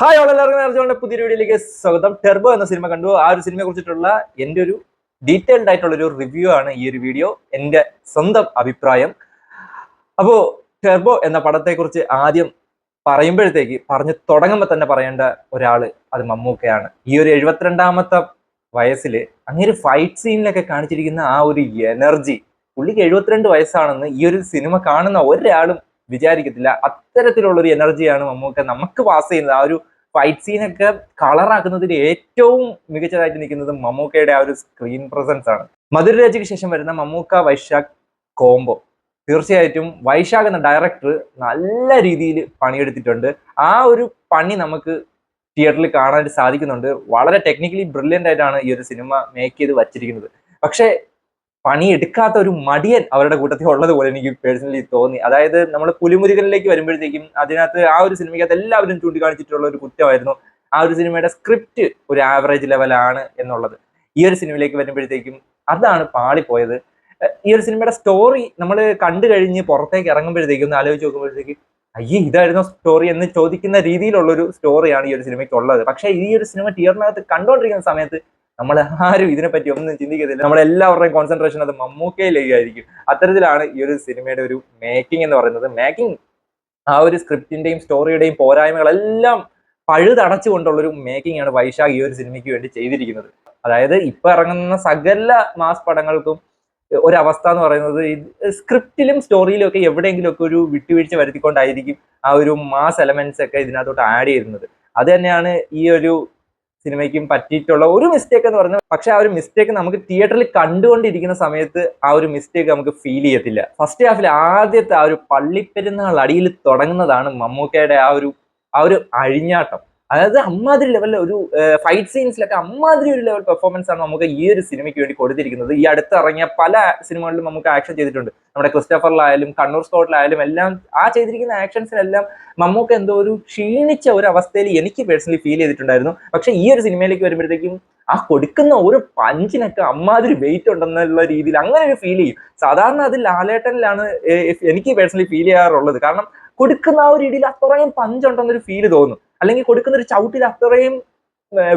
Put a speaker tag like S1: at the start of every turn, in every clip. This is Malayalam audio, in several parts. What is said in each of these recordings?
S1: ഹായ് എല്ലാവർക്കും അർജുന്റെ പുതിയൊരു വീഡിയോയിലേക്ക് സ്വാഗതം. ടെർബോ എന്ന സിനിമ കണ്ടു. ആ ഒരു സിനിമയെ കുറിച്ചിട്ടുള്ള എൻ്റെ ഒരു ഡീറ്റെയിൽഡ് ആയിട്ടുള്ള ഒരു റിവ്യൂ ആണ് ഈ ഒരു വീഡിയോ, എൻ്റെ സ്വന്തം അഭിപ്രായം. അപ്പോൾ ടെർബോ എന്ന പടത്തെക്കുറിച്ച് ആദ്യം പറഞ്ഞു തുടങ്ങുമ്പോൾ തന്നെ പറയേണ്ട ഒരാള് അത് മമ്മൂക്കയാണ്. ഈ ഒരു 72ാമത്തെ വയസ്സിൽ അങ്ങനെ ഫൈറ്റ് സീനിലൊക്കെ കാണിച്ചിരിക്കുന്ന ആ ഒരു എനർജി, പുള്ളിക്ക് 72 വയസ്സാണെന്ന് ഈ ഒരു സിനിമ കാണുന്ന ഒരാളും വിചാരിക്കത്തില്ല. അത്തരത്തിലുള്ള ഒരു എനർജിയാണ് മമ്മൂക്ക നമുക്ക് പാസ് ചെയ്യുന്നത്. ആ ഒരു ഫൈറ്റ് സീനൊക്കെ കളറാക്കുന്നതിൽ ഏറ്റവും മികച്ചതായിട്ട് നിൽക്കുന്നത് മമ്മൂക്കയുടെ ആ ഒരു സ്ക്രീൻ പ്രസൻസ് ആണ്. മധുരരാജയ്ക്ക് ശേഷം വരുന്ന മമ്മൂക്ക വൈശാഖ് കോംബോ, തീർച്ചയായിട്ടും വൈശാഖ് എന്ന ഡയറക്ടർ നല്ല രീതിയിൽ പണിയെടുത്തിട്ടുണ്ട്. ആ ഒരു പണി നമുക്ക് തിയേറ്ററിൽ കാണാൻ സാധിക്കുന്നുണ്ട്. വളരെ ടെക്നിക്കലി ബ്രില്യൻ്റ് ആയിട്ടാണ് ഈ ഒരു സിനിമ മേക്ക് ചെയ്ത് വച്ചിരിക്കുന്നത്. പക്ഷേ പണിയെടുക്കാത്ത ഒരു മടിയൻ അവരുടെ കൂട്ടത്തിൽ ഉള്ളത് പോലെ എനിക്ക് പേഴ്സണലി തോന്നി. അതായത് നമ്മൾ പുലിമുരുകനിലേക്ക് വരുമ്പോഴത്തേക്കും അതിനകത്ത് ആ ഒരു സിനിമയ്ക്കകത്ത് എല്ലാവരും ചൂണ്ടിക്കാണിച്ചിട്ടുള്ള ഒരു കുറ്റമായിരുന്നു ആ ഒരു സിനിമയുടെ സ്ക്രിപ്റ്റ് ഒരു ആവറേജ് ലെവലാണ് എന്നുള്ളത്. ഈ ഒരു സിനിമയിലേക്ക് വരുമ്പോഴത്തേക്കും അതാണ് പാളിപ്പോയത്. ഈ ഒരു സിനിമയുടെ സ്റ്റോറി നമ്മൾ കണ്ടു കഴിഞ്ഞ് പുറത്തേക്ക് ഇറങ്ങുമ്പോഴത്തേക്കും ഒന്ന് ആലോചിച്ച് നോക്കുമ്പോഴത്തേക്ക് അയ്യേ ഇതായിരുന്നു സ്റ്റോറി എന്ന് ചോദിക്കുന്ന രീതിയിലുള്ളൊരു സ്റ്റോറിയാണ് ഈ ഒരു സിനിമയ്ക്ക് ഉള്ളത്. പക്ഷേ ഈ ഒരു സിനിമ തിയേറ്ററിനകത്ത് കണ്ടുകൊണ്ടിരിക്കുന്ന സമയത്ത് നമ്മൾ ആരും ഇതിനെപ്പറ്റി ഒന്നും ചിന്തിക്കത്തില്ല. നമ്മളെല്ലാവരുടെയും കോൺസെൻട്രേഷൻ അത് മമ്മൂക്കയിലേക്കായിരിക്കും. അത്തരത്തിലാണ് ഈ ഒരു സിനിമയുടെ ഒരു മേക്കിംഗ് എന്ന് പറയുന്നത്. മേക്കിംഗ് ആ ഒരു സ്ക്രിപ്റ്റിന്റെയും സ്റ്റോറിയുടെയും പോരായ്മകളെല്ലാം പഴുതടച്ചുകൊണ്ടുള്ളൊരു മേക്കിംഗ് ആണ് വൈശാഖ് ഈ ഒരു സിനിമയ്ക്ക് വേണ്ടി ചെയ്തിരിക്കുന്നത്. അതായത് ഇപ്പൊ ഇറങ്ങുന്ന സകല മാസ് പടങ്ങൾക്കും ഒരവസ്ഥ എന്ന് പറയുന്നത് സ്ക്രിപ്റ്റിലും സ്റ്റോറിയിലും ഒക്കെ എവിടെയെങ്കിലും ഒക്കെ ഒരു വിട്ടുവീഴ്ച വരുത്തിക്കൊണ്ടായിരിക്കും ആ ഒരു മാസ് എലമെന്റ്സ് ഒക്കെ ഇതിനകത്തോട്ട് ആഡ് ചെയ്യുന്നത്. അത് തന്നെയാണ് ഈ ഒരു സിനിമയ്ക്കും പറ്റിയിട്ടുള്ള ഒരു മിസ്റ്റേക്ക് എന്ന് പറയുന്നത്. പക്ഷെ ആ ഒരു മിസ്റ്റേക്ക് നമുക്ക് തിയേറ്ററിൽ കണ്ടുകൊണ്ടിരിക്കുന്ന സമയത്ത് ആ ഒരു മിസ്റ്റേക്ക് നമുക്ക് ഫീൽ ചെയ്യത്തില്ല. ഫസ്റ്റ് ഹാഫിൽ ആദ്യത്തെ ആ ഒരു പള്ളിപ്പെരുന്നാൾ അടിയിൽ തുടങ്ങുന്നതാണ് മമ്മൂക്കയുടെ ആ ഒരു അഴിഞ്ഞാട്ടം. അതായത് അമ്മാതിരി ലെവലിൽ ഒരു ഫൈറ്റ് സീൻസിലൊക്കെ അമ്മാതിരി ഒരു ലെവൽ പെർഫോമൻസ് ആണ് നമുക്ക് ഈ ഒരു സിനിമയ്ക്ക് വേണ്ടി കൊടുത്തിരിക്കുന്നത്. ഈ അടുത്ത് ഇറങ്ങിയ പല സിനിമകളിലും നമുക്ക് ആക്ഷൻ ചെയ്തിട്ടുണ്ട്. നമ്മുടെ ക്രിസ്റ്റഫറിലായാലും കണ്ണൂർ സ്കോട്ടിലായാലും എല്ലാം ആ ചെയ്തിരിക്കുന്ന ആക്ഷൻസിനെല്ലാം മമ്മൂക്ക എന്തോ ഒരു ക്ഷീണിച്ച ഒരു അവസ്ഥയിൽ എനിക്ക് പേഴ്സണലി ഫീൽ ചെയ്തിട്ടുണ്ടായിരുന്നു. പക്ഷെ ഈ ഒരു സിനിമയിലേക്ക് വരുമ്പോഴത്തേക്കും ആ കൊടുക്കുന്ന ഒരു പഞ്ചിനൊക്കെ അമ്മാതിരി വെയിറ്റ് ഉണ്ടെന്നുള്ള രീതിയിൽ അങ്ങനെ ഒരു ഫീൽ ചെയ്യും. സാധാരണ അത് ലാലേട്ടനിലാണ് എനിക്ക് പേഴ്സണലി ഫീൽ ചെയ്യാറുള്ളത്. കാരണം കൊടുക്കുന്ന ആ ഒരു ഇടിയിൽ അത്രയും പഞ്ചുണ്ടെന്നൊരു ഫീല് തോന്നും. അല്ലെങ്കിൽ കൊടുക്കുന്ന ഒരു ചവിട്ടിൽ അത്രയും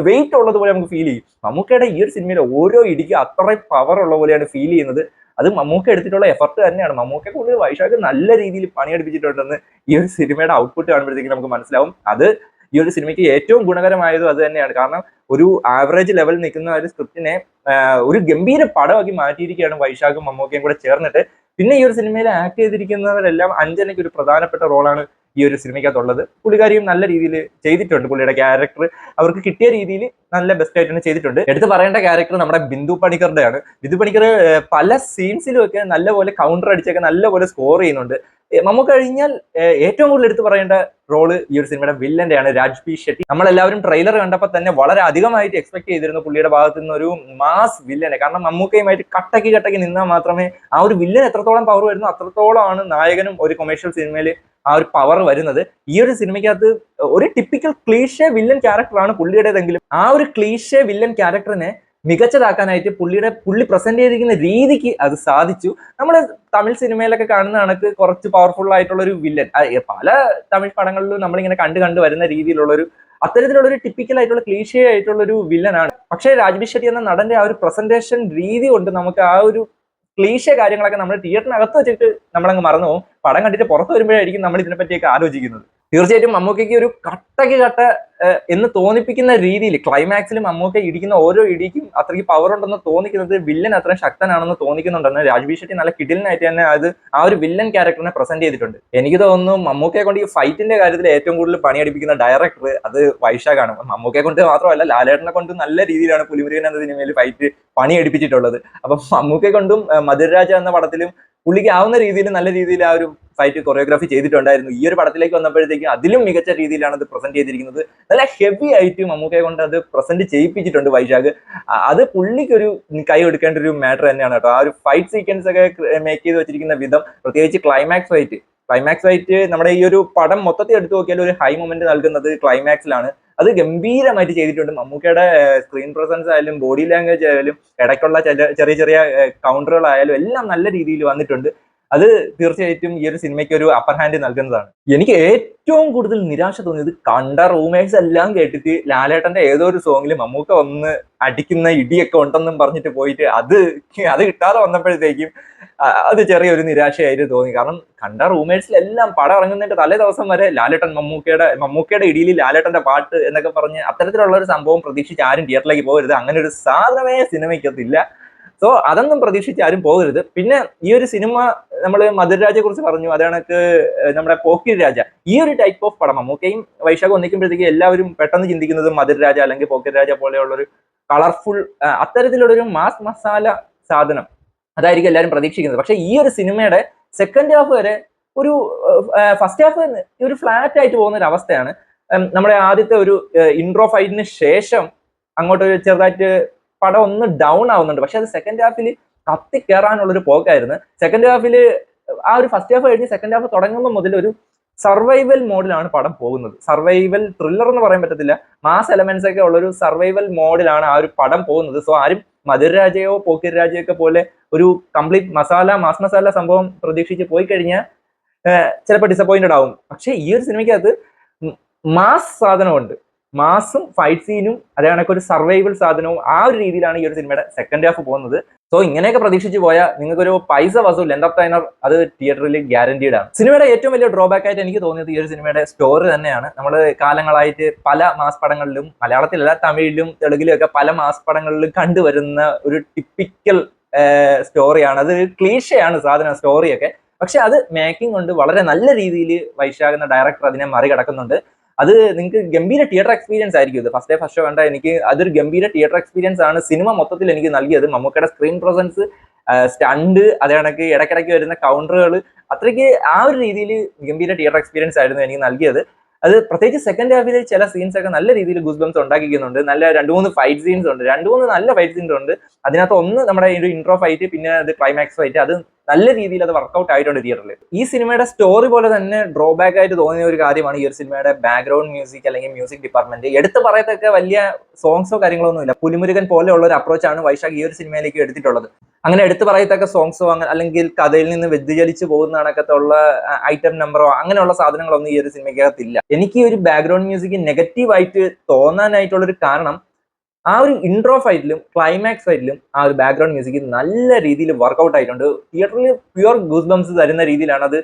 S1: വെയിറ്റ് ഉള്ളത് പോലെ നമുക്ക് ഫീൽ ചെയ്യും. മമ്മൂക്കയുടെ ഈ ഒരു സിനിമയിലെ ഓരോ ഇടിക്കും അത്രയും പവർ ഉള്ള പോലെയാണ് ഫീൽ ചെയ്യുന്നത്. അത് മമ്മൂക്ക എടുത്തിട്ടുള്ള എഫർട്ട് തന്നെയാണ്. മമ്മൂക്ക കൂടുതൽ വൈശാഖ് നല്ല രീതിയിൽ പണിയെടുപ്പിച്ചിട്ടുണ്ടെന്ന് ഈ ഒരു സിനിമയുടെ ഔട്ട്പുട്ട് കാണുമ്പോഴത്തേക്കും നമുക്ക് മനസ്സിലാവും. അത് ഈ ഒരു സിനിമയ്ക്ക് ഏറ്റവും ഗുണകരമായതും അത് തന്നെയാണ്. കാരണം ഒരു ആവറേജ് ലെവൽ നിൽക്കുന്ന ഒരു സ്ക്രിപ്റ്റിനെ ഒരു ഗംഭീര പടമാക്കി മാറ്റിയിരിക്കുകയാണ് വൈശാഖും മമ്മൂക്കയും കൂടെ ചേർന്നിട്ട്. പിന്നെ ഈ ഒരു സിനിമയിൽ ആക്ട് ചെയ്തിരിക്കുന്നവരെല്ലാം അഞ്ജനയ്ക്ക് ഒരു പ്രധാനപ്പെട്ട റോളാണ് ഈ ഒരു സിനിമയ്ക്കകത്തുള്ളത്. പുള്ളിക്കാരിയും നല്ല രീതിയിൽ ചെയ്തിട്ടുണ്ട്. പുള്ളിയുടെ ക്യാരക്ടർ അവർക്ക് കിട്ടിയ രീതിയിൽ നല്ല ബെസ്റ്റ് ആയിട്ടാണ് ചെയ്തിട്ടുണ്ട്. എടുത്ത് പറയേണ്ട ക്യാരക്ടർ നമ്മുടെ ബിന്ദു പണിക്കറുടെയാണ്. ബിന്ദു പണിക്കർ പല സീൻസിലും ഒക്കെ നല്ലപോലെ കൗണ്ടർ അടിച്ചൊക്കെ നല്ലപോലെ സ്കോർ ചെയ്യുന്നുണ്ട്. നമുക്ക് കഴിഞ്ഞാൽ ഏറ്റവും കൂടുതൽ എടുത്ത് പറയേണ്ട റോള് ഈ ഒരു സിനിമയുടെ വില്ലന്റെയാണ്, രാജ്ബി ഷെട്ടി. നമ്മളെല്ലാവരും ട്രെയിലർ കണ്ടപ്പോൾ തന്നെ വളരെ അധികമായിട്ട് എക്സ്പെക്ട് ചെയ്തിരുന്നു പുള്ളിയുടെ ഭാഗത്തു നിന്ന് ഒരു മാസ് വില്ലനെ. കാരണം മമ്മൂക്കയുമായിട്ട് കട്ടക്ക് നിന്നാൽ മാത്രമേ ആ ഒരു വില്ലൻ എത്രത്തോളം പവർ വരുന്നു അത്രത്തോളമാണ് നായകനും ഒരു കൊമേഴ്ഷ്യൽ സിനിമയിൽ ആ ഒരു പവർ വരുന്നത്. ഈ ഒരു സിനിമയ്ക്കകത്ത് ഒരു ടിപ്പിക്കൽ ക്ലീഷേ വില്ലൻ ക്യാരക്ടറാണ് പുള്ളിയുടേതെങ്കിലും ആ ഒരു ക്ലീഷേ വില്ലൻ ക്യാരക്ടറിനെ മികച്ചതാക്കാനായിട്ട് പുള്ളി പ്രസന്റ് ചെയ്തിരിക്കുന്ന രീതിക്ക് അത് സാധിച്ചു. നമ്മൾ തമിഴ് സിനിമയിലൊക്കെ കാണുന്ന കണക്ക് കുറച്ച് പവർഫുൾ ആയിട്ടുള്ള ഒരു വില്ലൻ പല തമിഴ് പടങ്ങളിലും നമ്മളിങ്ങനെ കണ്ടു വരുന്ന രീതിയിലുള്ള അത്തരത്തിലുള്ള ഒരു ടിപ്പിക്കൽ ആയിട്ടുള്ള ക്ലീഷേ ആയിട്ടുള്ള ഒരു വില്ലനാണ്. പക്ഷേ രാജ്ബി ഷെട്ടി എന്ന നടന്റെ ആ ഒരു പ്രസന്റേഷൻ രീതി കൊണ്ട് നമുക്ക് ആ ഒരു ക്ലീഷേ കാര്യങ്ങളൊക്കെ നമ്മൾ തിയേറ്ററിനകത്ത് വെച്ചിട്ട് നമ്മളങ്ങ് മറന്നു പോകും. പടം കണ്ടിട്ട് പുറത്ത് വരുമ്പോഴായിരിക്കും നമ്മൾ ഇതിനെപ്പറ്റിയൊക്കെ ആലോചിക്കുന്നത്. തീർച്ചയായിട്ടും മമ്മൂക്കയ്ക്ക് ഒരു കട്ട എന്ന് തോന്നിപ്പിക്കുന്ന രീതിയിൽ ക്ലൈമാക്സിൽ മമ്മൂക്ക ഇടിക്കുന്ന ഓരോ ഇടിക്കും അത്രയ്ക്ക് പവർ ഉണ്ടെന്ന് തോന്നിക്കുന്നത്, വില്ലൻ അത്രയും ശക്തനാണെന്ന് തോന്നിക്കുന്നുണ്ടെന്ന് രാജ്ബി ഷെട്ടി നല്ല കിടിലനായിട്ട് തന്നെ അത് ആ ഒരു വില്ലൻ ക്യാരക്ടറിനെ പ്രസന്റ് ചെയ്തിട്ടുണ്ട്. എനിക്ക് തോന്നുന്നു മമ്മൂക്കയെ കൊണ്ട് ഈ ഫൈറ്റിന്റെ കാര്യത്തിൽ ഏറ്റവും കൂടുതൽ പണിയെടുപ്പിക്കുന്ന ഡയറക്ടർ അത് വൈശാഖാണ്. മമ്മൂക്കയെ കൊണ്ട് മാത്രമല്ല ലാലേട്ടനെ കൊണ്ട് നല്ല രീതിയിലാണ് പുലിമുരുകൻ എന്ന സിനിമയിൽ ഫൈറ്റ് പണിയെടുപ്പിച്ചിട്ടുള്ളത്. അപ്പം മമ്മൂക്കയെ കൊണ്ടും മധുരരാജ എന്ന പടത്തിലും പുള്ളിക്ക് ആവുന്ന രീതിയിൽ നല്ല രീതിയിൽ ആ ഒരു ഫൈറ്റ് കൊറിയോഗ്രാഫി ചെയ്തിട്ടുണ്ടായിരുന്നു. ഈ ഒരു പടത്തിലേക്ക് വന്നപ്പോഴത്തേക്കും അതിലും മികച്ച രീതിയിലാണ് അത് പ്രസന്റ് ചെയ്തിരിക്കുന്നത്. നല്ല ഹെവി ആയിട്ട് മമ്മൂക്കയെ കൊണ്ട് അത് പ്രസന്റ് ചെയ്യിപ്പിച്ചിട്ടുണ്ട് വൈശാഖ്. അത് പുള്ളിക്കൊരു കൈ കൊടുക്കേണ്ട ഒരു മാറ്റർ തന്നെയാണ് കേട്ടോ. ആ ഒരു ഫൈറ്റ് സീക്വൻസ് ഒക്കെ മേക്ക് ചെയ്ത് വെച്ചിരിക്കുന്ന വിധം, പ്രത്യേകിച്ച് ക്ലൈമാക്സ് ഫൈറ്റ് നമ്മുടെ ഈ ഒരു പടം മൊത്തത്തിൽ എടുത്തു നോക്കിയാൽ ഒരു ഹൈ മൊമെന്റ് നൽകുന്നത് ക്ലൈമാക്സിലാണ്. അത് ഗംഭീരമായിട്ട് ചെയ്തിട്ടുണ്ട്. മമ്മൂക്കയുടെ സ്ക്രീൻ പ്രസൻസ് ആയാലും ബോഡി ലാംഗ്വേജ് ആയാലും ഇടയ്ക്കുള്ള ചെറിയ കൗണ്ടറുകളായാലും എല്ലാം നല്ല രീതിയിൽ വന്നിട്ടുണ്ട്. അത് തീർച്ചയായിട്ടും ഈ ഒരു സിനിമയ്ക്ക് ഒരു അപ്പർ ഹാൻഡ് നൽകുന്നതാണ്. എനിക്ക് ഏറ്റവും കൂടുതൽ നിരാശ തോന്നിയത് കണ്ട റൂമേഴ്സ് എല്ലാം കേട്ടിട്ട് ലാലേട്ടന്റെ ഏതോ ഒരു സോങ്ങിൽ മമ്മൂക്ക വന്ന് അടിക്കുന്ന ഇടിയൊക്കെ ഉണ്ടെന്നും പറഞ്ഞിട്ട് പോയിട്ട് അത് കിട്ടാതെ വന്നപ്പോഴത്തേക്കും അത് ചെറിയൊരു നിരാശയായിട്ട് തോന്നി. കാരണം കണ്ട റൂമേഴ്സിലെല്ലാം പടം ഇറങ്ങുന്നതിന്റെ തലേ ദിവസം വരെ ലാലേട്ടൻ മമ്മൂക്കയുടെ ഇടിയിൽ ലാലേട്ടന്റെ പാട്ട് എന്നൊക്കെ പറഞ്ഞ് അത്തരത്തിലുള്ള ഒരു സംഭവം പ്രതീക്ഷിച്ച് ആരും തിയേറ്ററിലേക്ക് പോകരുത്. അങ്ങനെ ഒരു സാധനമേ സിനിമയ്ക്കത്തില്ല. സോ അതൊന്നും പ്രതീക്ഷിച്ച് ആരും പോകരുത്. പിന്നെ ഈ ഒരു സിനിമ നമ്മൾ മധുരരാജയെ കുറിച്ച് പറഞ്ഞു, അതേണക്ക് നമ്മുടെ പോക്കിരി രാജ, ഈ ഒരു ടൈപ്പ് ഓഫ് പടം മമ്മൂക്കയും വൈശാഖും ഒന്നിക്കുമ്പോഴത്തേക്ക് എല്ലാവരും പെട്ടെന്ന് ചിന്തിക്കുന്നത് മധുരരാജ അല്ലെങ്കിൽ പോക്കിരി രാജ പോലെയുള്ള ഒരു കളർഫുൾ അത്തരത്തിലുള്ള ഒരു മാസ് മസാല സാധനം അതായിരിക്കും എല്ലാവരും പ്രതീക്ഷിക്കുന്നത്. പക്ഷെ ഈ ഒരു സിനിമയുടെ സെക്കൻഡ് ഹാഫ് വരെ ഒരു ഫസ്റ്റ് ഹാഫ് ഒരു ഫ്ലാറ്റ് ആയിട്ട് പോകുന്ന ഒരു അവസ്ഥയാണ്. നമ്മുടെ ആദ്യത്തെ ഒരു ഇൻട്രോ ഫൈറ്റിന് ശേഷം അങ്ങോട്ട് ചെറുതായിട്ട് പടം ഒന്ന് ഡൗൺ ആവുന്നുണ്ട്. പക്ഷെ അത് സെക്കൻഡ് ഹാഫിൽ കത്തി കയറാനുള്ളൊരു പോക്കായിരുന്നു. സെക്കൻഡ് ഹാഫിൽ ആ ഒരു ഫസ്റ്റ് ഹാഫ് കഴിഞ്ഞ് സെക്കൻഡ് ഹാഫ് തുടങ്ങുമ്പോൾ മുതൽ ഒരു സർവൈവൽ മോഡിലാണ് പടം പോകുന്നത്. സർവൈവൽ ത്രില്ലർ എന്ന് പറയാൻ പറ്റത്തില്ല, മാസ് എലമെന്റ്സ് ഒക്കെ ഉള്ളൊരു സർവൈവൽ മോഡിലാണ് ആ ഒരു പടം പോകുന്നത്. സോ ആരും മധുരരാജയോ പോക്കിരി രാജയോ ഒക്കെ പോലെ ഒരു കംപ്ലീറ്റ് മാസ് മസാല സംഭവം പ്രതീക്ഷിച്ച് പോയി കഴിഞ്ഞാൽ ചിലപ്പോൾ ഡിസപ്പോയിന്റഡ് ആവും. പക്ഷെ ഈ ഒരു സിനിമയ്ക്കകത്ത് മാസ് സാധനമുണ്ട്, മാസും ഫൈറ്റ് സീനും അതേ കണക്ക് ഒരു സർവൈവൽ സാധനവും ആ ഒരു രീതിയിലാണ് ഈ ഒരു സിനിമയുടെ സെക്കൻഡ് ഹാഫ് പോകുന്നത്. സോ ഇങ്ങനെയൊക്കെ പ്രതീക്ഷിച്ച് പോയാൽ നിങ്ങൾക്കൊരു പൈസ വസൂൽ എന്റർടൈനർ അത് തിയേറ്ററിൽ ഗ്യാരണ്ടീഡ് ആണ്. സിനിമയുടെ ഏറ്റവും വലിയ ഡ്രോബാക്ക് ആയിട്ട് എനിക്ക് തോന്നിയത് ഈ ഒരു സിനിമയുടെ സ്റ്റോറി തന്നെയാണ്. നമ്മൾ കാലങ്ങളായിട്ട് പല മാസ് പടങ്ങളിലും, മലയാളത്തിലല്ല തമിഴിലും തെലുങ്കിലും ഒക്കെ പല മാസ് പടങ്ങളിലും കണ്ടുവരുന്ന ഒരു ടിപ്പിക്കൽ സ്റ്റോറിയാണ്. അത് ക്ലീഷയാണ് സാധനം സ്റ്റോറിയൊക്കെ. പക്ഷെ അത് മേക്കിംഗ് കൊണ്ട് വളരെ നല്ല രീതിയിൽ വൈശാഖ് എന്ന ഡയറക്ടർ അതിനെ മറികടക്കുന്നുണ്ട്. അത് നിങ്ങൾക്ക് ഗംഭീര തിയേറ്റർ എക്സ്പീരിയൻസ് ആയിരിക്കും. ഇത് ഫസ്റ്റ് ഷോ കണ്ട എനിക്ക് അതൊരു ഗംഭീര തിയേറ്റർ എക്സ്പീരിയൻസ് ആണ് സിനിമ മൊത്തത്തിൽ എനിക്ക് നൽകിയത്. മമ്മൂക്കയുടെ സ്ക്രീൻ പ്രസൻസ്, സ്റ്റണ്ട്, അതേ കണക്ക് ഇടയ്ക്കിടയ്ക്ക് വരുന്ന കൗണ്ടറുകൾ, അത്രയ്ക്ക് ആ ഒരു രീതിയിൽ ഗംഭീര തിയേറ്റർ എക്സ്പീരിയൻസ് ആയിരുന്നു എനിക്ക് നൽകിയത്. അത് പ്രത്യേകിച്ച് സെക്കൻഡ് ഹാഫിൽ ചില സീൻസ് ഒക്കെ നല്ല രീതിയിൽ ഗൂസ് ബംസ് ഉണ്ടാക്കിക്കുന്നുണ്ട്. നല്ല 2-3 ഫൈറ്റ് സീൻസ് ഉണ്ട്, 2-3 നല്ല ഫൈറ്റ് സീൻസ് ഉണ്ട്. അതിനകത്ത് ഒന്ന് നമ്മുടെ ഒരു ഇൻട്രോ ഫൈറ്റ്, പിന്നെ അത് ക്ലൈമാക്സ് ഫൈറ്റ്, അത് നല്ല രീതിയിൽ അത് വർക്ക്ഔട്ട് ആയിട്ടുണ്ട് തിയേറ്ററിൽ. ഈ സിനിമയുടെ സ്റ്റോറി പോലെ തന്നെ ഡ്രോബാക്ക് ആയിട്ട് തോന്നിയ ഒരു കാര്യമാണ് ഈ ഒരു സിനിമയുടെ ബാക്ക്ഗ്രൗണ്ട് മ്യൂസിക് അല്ലെങ്കിൽ മ്യൂസിക് ഡിപ്പാർട്ട്മെന്റ്. എടുത്ത് പറയത്തൊക്കെ വലിയ സോങ്സോ കാര്യങ്ങളോ ഒന്നുമില്ല. പുലിമുരുകൻ പോലെയുള്ള ഒരു അപ്രോച്ചാണ് വൈശാഖ് ഈ ഒരു സിനിമയിലേക്ക് എടുത്തിട്ടുള്ളത്. അങ്ങനെ എടുത്തു പറയത്തക്ക സോങ്സോ അല്ലെങ്കിൽ കഥയിൽ നിന്ന് വ്യതിചലിച്ചു പോകുന്ന കണക്കത്തുള്ള ഐറ്റം നമ്പറോ അങ്ങനെയുള്ള സാധനങ്ങളൊന്നും ഈ ഒരു സിനിമയ്ക്കകത്തില്ല. എനിക്ക് ഈ ഒരു ബാക്ക്ഗ്രൗണ്ട് മ്യൂസിക് നെഗറ്റീവായിട്ട് തോന്നാനായിട്ടുള്ളൊരു കാരണം ആ ഒരു ഇൻട്രോ ഫൈറ്റിലും ക്ലൈമാക്സ് ഫൈറ്റിലും ആ ഒരു ബാക്ക്ഗ്രൗണ്ട് മ്യൂസിക് നല്ല രീതിയിൽ വർക്ക്ഔട്ട് ആയിട്ടുണ്ട്. തിയേറ്ററിൽ പ്യുവർ ഗൂസ് ബംസ് തരുന്ന രീതിയിലാണ് അത്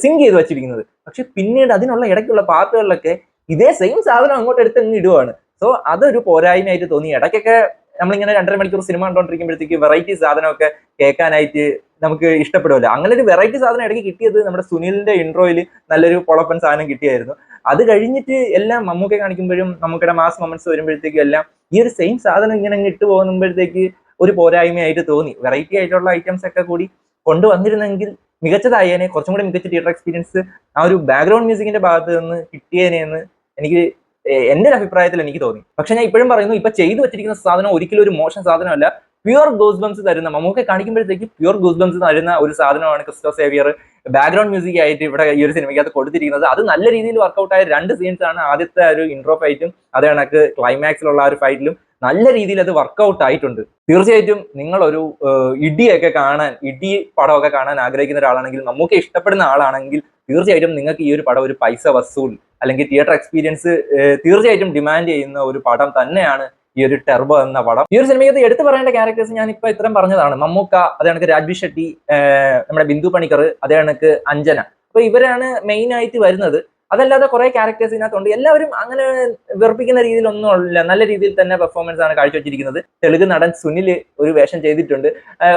S1: സിങ്ക് ചെയ്ത് വെച്ചിരിക്കുന്നത്. പക്ഷെ പിന്നീട് അതിനുള്ള ഇടയ്ക്കുള്ള പാർട്ടുകളിലൊക്കെ ഇതേ സെയിം സാധനം അങ്ങോട്ട് എടുത്ത് അങ്ങ് ഇടുവാണ്. സോ അതൊരു പോരായ്മയായിട്ട് തോന്നി. ഇടയ്ക്കൊക്കെ നമ്മളിങ്ങനെ 2.5 മണിക്കൂർ സിനിമ കണ്ടോണ്ടിരിക്കുമ്പോഴത്തേക്ക് വെറൈറ്റി സാധനമൊക്കെ കേൾക്കാനായിട്ട് നമുക്ക് ഇഷ്ടപ്പെടുമല്ലോ. അങ്ങനെ ഒരു വെറൈറ്റി സാധനം ഇടയ്ക്ക് കിട്ടിയത് നമ്മുടെ സുനിലിന്റെ ഇൻട്രോയിൽ നല്ലൊരു പൊളപ്പൻ സാധനം കിട്ടിയായിരുന്നു. അത് കഴിഞ്ഞിട്ട് എല്ലാം മമ്മൂക്ക കാണിക്കുമ്പോഴും നമുക്കിടെ മാസ് മൊമെന്റ്സ് വരുമ്പോഴത്തേക്കും എല്ലാം ഈ ഒരു സെയിം സാധനം ഇങ്ങനെ ഇട്ട് പോകുമ്പോഴത്തേക്ക് ഒരു പോരായ്മയായിട്ട് തോന്നി. വെറൈറ്റി ആയിട്ടുള്ള ഐറ്റംസ് ഒക്കെ കൂടി കൊണ്ടുവന്നിരുന്നെങ്കിൽ മികച്ചതായേനെ, കുറച്ചും കൂടി മികച്ച തിയേറ്റർ എക്സ്പീരിയൻസ് ആ ഒരു ബാക്ക്ഗ്രൗണ്ട് മ്യൂസിക്കിന്റെ ഭാഗത്ത് നിന്ന് കിട്ടിയേനെന്ന് എനിക്ക് എന്റെ ഒരു അഭിപ്രായത്തിൽ എനിക്ക് തോന്നി. പക്ഷെ ഞാൻ ഇപ്പോഴും പറയുന്നു, ഇപ്പൊ ചെയ്തു വെച്ചിരിക്കുന്ന സാധനം ഒരിക്കലും ഒരു മോശം സാധനമല്ല. പ്യുവർ ഗൂസ് ബംസ് തരുന്ന, മമ്മൂക്കെ കാണിക്കുമ്പോഴത്തേക്ക് പ്യുവർ ഗൂസ് ബംസ് തരുന്ന ഒരു സാധനമാണ് ക്രിസ്റ്റോ സേവിയർ ബാക്ക്ഗ്രൗണ്ട് മ്യൂസിക് ആയിട്ട് ഇവിടെ ഈ ഒരു സിനിമയ്ക്കകത്ത് കൊടുത്തിരിക്കുന്നത്. അത് നല്ല രീതിയിൽ വർക്ക്ഔട്ട് ആയ 2 സീൻസ് ആണ്. ആദ്യത്തെ ഒരു ഇൻട്രോ ഫൈറ്റും അതേ കണക്ക് ക്ലൈമാക്സിലുള്ള ആ ഒരു ഫൈറ്റിലും നല്ല രീതിയിൽ അത് വർക്ക്ഔട്ട് ആയിട്ടുണ്ട്. തീർച്ചയായിട്ടും നിങ്ങളൊരു ഇടിയൊക്കെ കാണാൻ, ഇടി പടമൊക്കെ കാണാൻ ആഗ്രഹിക്കുന്ന ഒരാളാണെങ്കിൽ, നമുക്ക് ഇഷ്ടപ്പെടുന്ന ആളാണെങ്കിൽ തീർച്ചയായിട്ടും നിങ്ങൾക്ക് ഈ ഒരു പടം ഒരു പൈസ വസൂൽ അല്ലെങ്കിൽ തിയേറ്റർ എക്സ്പീരിയൻസ് തീർച്ചയായിട്ടും ഡിമാൻഡ് ചെയ്യുന്ന ഒരു പടം തന്നെയാണ് ഈ ഒരു ടെർബോ എന്ന പടം. ഈ ഒരു സിനിമയ്ക്ക് എടുത്തു പറയേണ്ട ക്യാരക്ടേഴ്സ് ഞാൻ ഇപ്പൊ ഇത്രയും പറഞ്ഞതാണ്. മമ്മൂക്ക, അതേ കണക്ക് രാജ്ബി ഷെട്ടി, നമ്മുടെ ബിന്ദു പണിക്കർ, അതേ കണക്ക് അഞ്ജന. അപ്പൊ ഇവരാണ് മെയിൻ ആയിട്ട് വരുന്നത്. അതല്ലാതെ കുറെ ക്യാരക്ടേഴ്സ് ഇതിനകത്തുണ്ട്. എല്ലാവരും അങ്ങനെ വെറുപ്പിക്കുന്ന രീതിയിലൊന്നും ഇല്ല. നല്ല രീതിയിൽ തന്നെ പെർഫോമൻസ് ആണ് കാഴ്ചവെച്ചിരിക്കുന്നത്. തെലുങ്ക് നടൻ സുനിൽ ഒരു വേഷം ചെയ്തിട്ടുണ്ട്.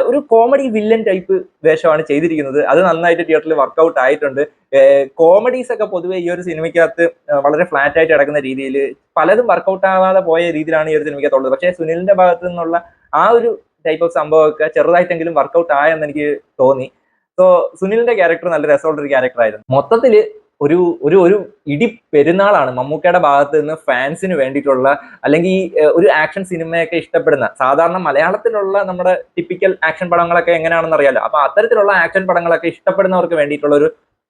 S1: ഒരു കോമഡി വില്ലൻ ടൈപ്പ് വേഷമാണ് ചെയ്തിരിക്കുന്നത്. അത് നന്നായിട്ട് തിയേറ്ററിൽ വർക്ക്ഔട്ട് ആയിട്ടുണ്ട്. കോമഡീസ് ഒക്കെ പൊതുവെ ഈ ഒരു സിനിമയ്ക്കകത്ത് വളരെ ഫ്ലാറ്റ് ആയിട്ട് കിടക്കുന്ന രീതിയിൽ പലതും വർക്ക്ഔട്ട് ആവാതെ പോയ രീതിയിലാണ് ഈ ഒരു സിനിമയ്ക്കകത്തുള്ളത്. പക്ഷേ സുനിലിന്റെ ഭാഗത്തു നിന്നുള്ള ആ ഒരു ടൈപ്പ് ഓഫ് സംഭവമൊക്കെ ചെറുതായിട്ടെങ്കിലും വർക്ക്ഔട്ട് ആയെന്ന് എനിക്ക് തോന്നി. സോ സുനിലിന്റെ ക്യാരക്ടർ നല്ല രസമുള്ള ഒരു ക്യാരക്ടർ ആയിരുന്നു. മൊത്തത്തില് ഒരു ഒരു ഒരു ഇടി പെരുന്നാളാണ് മമ്മൂക്കയുടെ ഭാഗത്ത് നിന്ന് ഫാൻസിന് വേണ്ടിയിട്ടുള്ള, അല്ലെങ്കിൽ ഒരു ആക്ഷൻ സിനിമയൊക്കെ ഇഷ്ടപ്പെടുന്ന, സാധാരണ മലയാളത്തിലുള്ള നമ്മുടെ ടിപ്പിക്കൽ ആക്ഷൻ പടങ്ങളൊക്കെ എങ്ങനെയാണെന്ന് അറിയാലോ. അപ്പൊ അത്തരത്തിലുള്ള ആക്ഷൻ പടങ്ങളൊക്കെ ഇഷ്ടപ്പെടുന്നവർക്ക് വേണ്ടിയിട്ടുള്ള ഒരു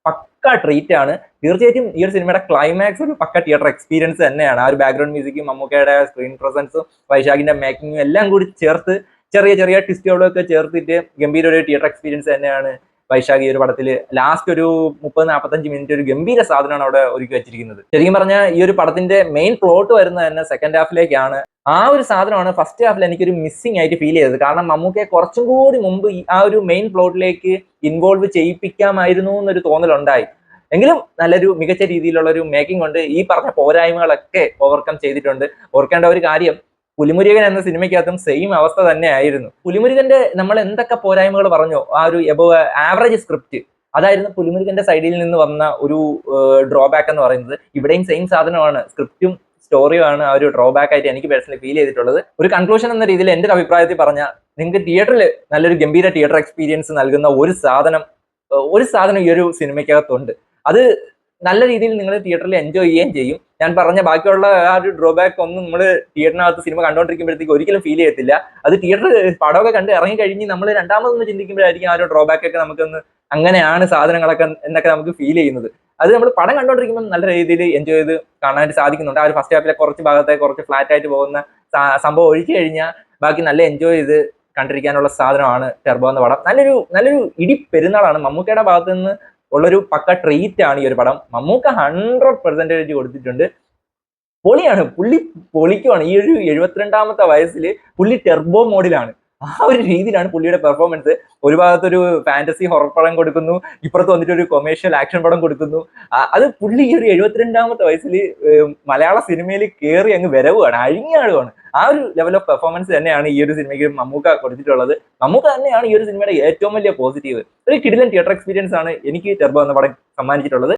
S1: പക്ക ട്രീറ്റ് ആണ്. തീർച്ചയായിട്ടും ഈ ഒരു സിനിമയുടെ ക്ലൈമാക്സ് ഒരു പക്ക തിയേറ്റർ എക്സ്പീരിയൻസ് തന്നെയാണ്. ആ ഒരു ബാക്ക്ഗ്രൗണ്ട് മ്യൂസിക്കും മമ്മൂക്കയുടെ സ്ക്രീൻ പ്രസൻസും വൈശാഖിന്റെ മേക്കിങ്ങും എല്ലാം കൂടി ചേർത്ത് ചെറിയ ചെറിയ ട്വിസ്റ്റുകളൊക്കെ ചേർത്തിട്ട് ഗംഭീര ഒരു തിയേറ്റർ എക്സ്പീരിയൻസ് തന്നെയാണ് വൈശാഖ് ഈ ഒരു പടത്തിൽ ലാസ്റ്റ് ഒരു 30-45 മിനിറ്റ് ഒരു ഗംഭീര സാധനമാണ് അവിടെ ഒരുക്കി വെച്ചിരിക്കുന്നത്. ശരിക്കും പറഞ്ഞാൽ ഈ ഒരു പടത്തിന്റെ മെയിൻ പ്ലോട്ട് വരുന്നത് തന്നെ സെക്കൻഡ് ഹാഫിലേക്കാണ്. ആ ഒരു സാധനമാണ് ഫസ്റ്റ് ഹാഫിൽ എനിക്കൊരു മിസ്സിംഗ് ആയിട്ട് ഫീൽ ചെയ്തത്. കാരണം മമ്മൂക്കയെ കുറച്ചും കൂടി മുമ്പ് ആ ഒരു മെയിൻ പ്ലോട്ടിലേക്ക് ഇൻവോൾവ് ചെയ്യിപ്പിക്കാമായിരുന്നു എന്നൊരു തോന്നലുണ്ടായി. എങ്കിലും നല്ലൊരു മികച്ച രീതിയിലുള്ള ഒരു മേക്കിംഗ് കൊണ്ട് ഈ പറഞ്ഞ പോരായ്മകളൊക്കെ ഓവർകം ചെയ്തിട്ടുണ്ട്. ഓർക്കേണ്ട ഒരു കാര്യം, പുലിമുരുകൻ എന്ന സിനിമയ്ക്കകത്തും സെയിം അവസ്ഥ തന്നെയായിരുന്നു. പുലിമുരുകന്റെ നമ്മൾ എന്തൊക്കെ പോരായ്മകൾ പറഞ്ഞോ, ആ ഒരു എബോവ് ആവറേജ് സ്ക്രിപ്റ്റ്, അതായിരുന്നു പുലിമുരുകന്റെ സൈഡിൽ നിന്ന് വന്ന ഒരു ഡ്രോബാക്ക് എന്ന് പറയുന്നത്. ഇവിടെയും സെയിം സാധനമാണ്, സ്ക്രിപ്റ്റും സ്റ്റോറിയുമാണ് ആ ഒരു ഡ്രോബാക്ക് ആയിട്ട് എനിക്ക് പേഴ്സണലി ഫീൽ ചെയ്തിട്ടുള്ളത്. ഒരു കൺക്ലൂഷൻ എന്ന രീതിയിൽ എൻ്റെ ഒരു അഭിപ്രായത്തിൽ പറഞ്ഞാൽ, നിങ്ങൾക്ക് തിയേറ്ററിൽ നല്ലൊരു ഗംഭീര തിയേറ്റർ എക്സ്പീരിയൻസ് നൽകുന്ന ഒരു സാധനം ഈ ഒരു സിനിമയ്ക്കകത്തുണ്ട്. അത് നല്ല രീതിയിൽ നിങ്ങൾ തിയേറ്ററിൽ എൻജോയ് ചെയ്യുകയും ചെയ്യും. ഞാൻ പറഞ്ഞ ബാക്കിയുള്ള ആ ഒരു ഡ്രോബാക്ക് ഒന്നും നമ്മൾ തിയേറ്ററിനകത്ത് സിനിമ കണ്ടുകൊണ്ടിരിക്കുമ്പോഴത്തേക്ക് ഒരിക്കലും ഫീൽ ചെയ്യത്തില്ല. അത് തിയേറ്റർ പടമൊക്കെ കണ്ട് ഇറങ്ങി കഴിഞ്ഞ് നമ്മൾ രണ്ടാമതൊന്ന് ചിന്തിക്കുമ്പോഴായിരിക്കും ആ ഒരു ഡ്രോബാക്ക് ഒക്കെ നമുക്കൊന്ന് അങ്ങനെയാണ് സാധനങ്ങളൊക്കെ എന്നൊക്കെ നമുക്ക് ഫീൽ ചെയ്യുന്നത്. അത് നമ്മൾ പടം കണ്ടുകൊണ്ടിരിക്കുമ്പോൾ നല്ല രീതിയിൽ എൻജോയ് ചെയ്ത് കാണാനായിട്ട് സാധിക്കുന്നുണ്ട്. ആ ഒരു ഫസ്റ്റ് ഹാഫിലെ കുറച്ച് ഭാഗത്തെ കുറച്ച് ഫ്ലാറ്റ് ആയിട്ട് പോകുന്ന സംഭവം ഒഴിച്ചു കഴിഞ്ഞാൽ ബാക്കി നല്ല എൻജോയ് ചെയ്ത് കണ്ടിരിക്കാനുള്ള സാധനമാണ് ടെർബോ എന്ന പടം. നല്ലൊരു ഇടി പെരുന്നാളാണ് മമ്മൂക്കയുടെ ഭാഗത്ത് നിന്ന് ഉള്ളൊരു പക്ക ട്രീറ്റ് ആണ് ഈ ഒരു പടം. മമ്മൂക്ക 100% കൊടുത്തിട്ടുണ്ട്. പൊളിയാണ്, പുള്ളി പൊളിക്കുവാണ്. ഈ ഒരു 72ാമത്തെ വയസ്സിൽ പുള്ളി ടെർബോ മോഡിലാണ്. ആ ഒരു രീതിയിലാണ് പുള്ളിയുടെ പെർഫോമൻസ്. ഒരു ഭാഗത്തൊരു ഫാന്റസി ഹൊറർ പടം കൊടുക്കുന്നു, ഇപ്പുറത്ത് വന്നിട്ട് ഒരു കൊമേഴ്ഷ്യൽ ആക്ഷൻ പടം കൊടുക്കുന്നു. അത് പുള്ളി ഈ ഒരു 72ാമത്തെ വയസ്സിൽ മലയാള സിനിമയിൽ കയറി അങ്ങ് വരവുകയാണ്, അഴിഞ്ഞാടുകയാണ്. ആ ഒരു ലെവൽ ഓഫ് പെർഫോമൻസ് തന്നെയാണ് ഈ ഒരു സിനിമയ്ക്ക് മമ്മൂക്ക കൊടുത്തിട്ടുള്ളത്. മമ്മൂക്ക തന്നെയാണ് ഈ ഒരു സിനിമയുടെ ഏറ്റവും വലിയ പോസിറ്റീവ്. ഒരു കിടിലൻ തിയേറ്റർ എക്സ്പീരിയൻസ് ആണ് എനിക്ക് ടെർബോ എന്ന പടം സമ്മാനിച്ചിട്ടുള്ളത്.